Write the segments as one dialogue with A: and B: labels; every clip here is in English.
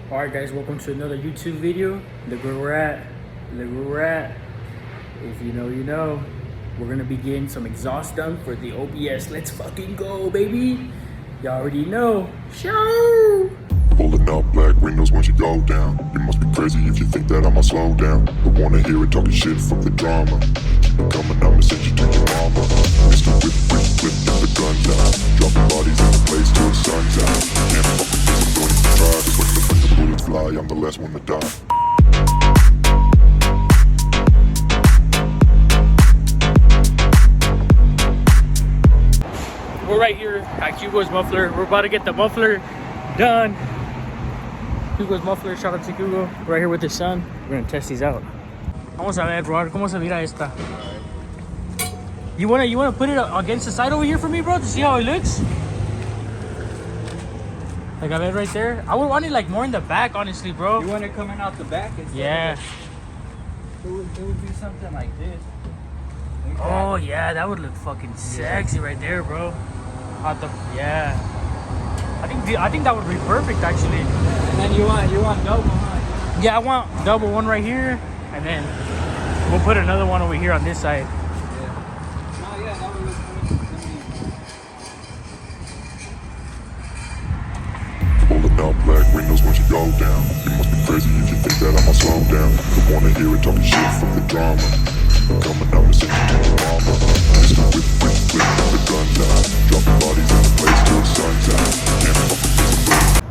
A: Alright guys, welcome to another YouTube video. Look where we're at. Look where we're at. If you know, you know. We're gonna be getting some exhaust done for the OBS. Let's fucking go, baby. Y'all already know. Show!
B: Pulling up black windows once you go down. You must be crazy if you think that I'ma slow down. Don't wanna hear it talking shit, fuck the drama. Keep it coming, I'ma send you to your mama. Mr. Whip, whip, flip, get the guns out. Dropping bodies in the place till the sun's out. Can't fuck with this, I'm going to try. Just when the bullets fly, I'm the last one to die.
A: We're right here at Hugo's Muffler. We're about to get the muffler done. Hugo's Muffler, shout out to Hugo. Right here with his son. We're gonna test these out. Vamos a ver, bro. ¿Cómo se mira esta? You wanna put it against the side over here for me, bro, to see how it looks? Like I bet right there. I would want it like more in the back, honestly, bro.
C: You want it coming out the back?
A: Yeah.
C: It would be something like this.
A: Oh yeah, that would look fucking sexy right there, bro. Yeah. I think that would be perfect actually.
C: And then you want double, huh?
A: Yeah, I want double one right here, and then we'll put another one over here on this side.
C: Yeah. No, yeah, that would look good.
B: Pulling up black windows once you go down. You must be crazy if you think that I'ma slow down. Don't wanna hear it talking shit, fuck the drama. Keep it coming, I'ma send you to your mama. Mr. Whip, whip, flip, get the guns out. Dropping bodies in the place till the sun's out. Can't fuck with this.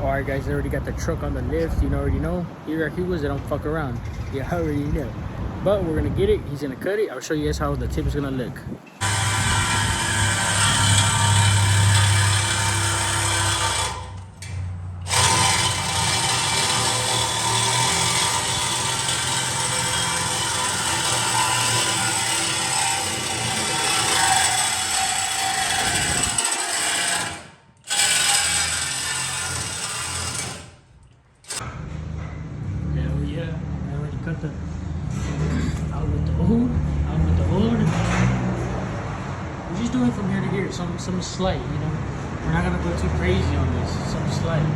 A: Alright guys, they already got the truck on the lift, you already know. Here at Hugo's, they don't fuck around. Yeah, I already know. But we're gonna get it, he's gonna cut it. I'll show you guys how the tip is gonna look. Hell yeah, I already cut the out with the hood, out with the hood. We're just doing from here to here, some slight, you know. We're not gonna go too crazy on this, some slight.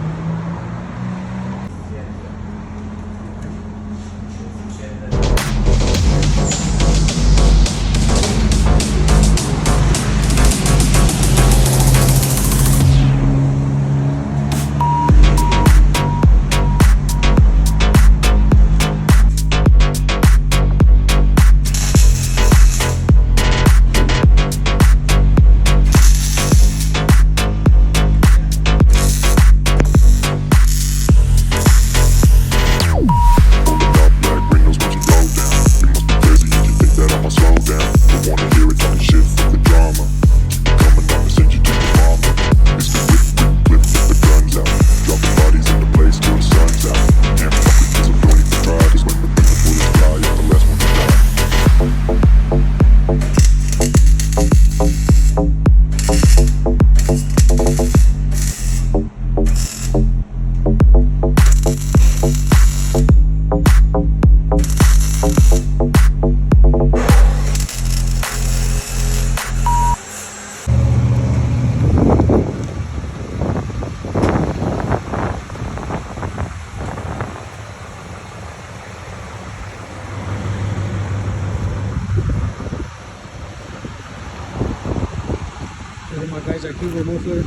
A: My guys are Hugo Muffler.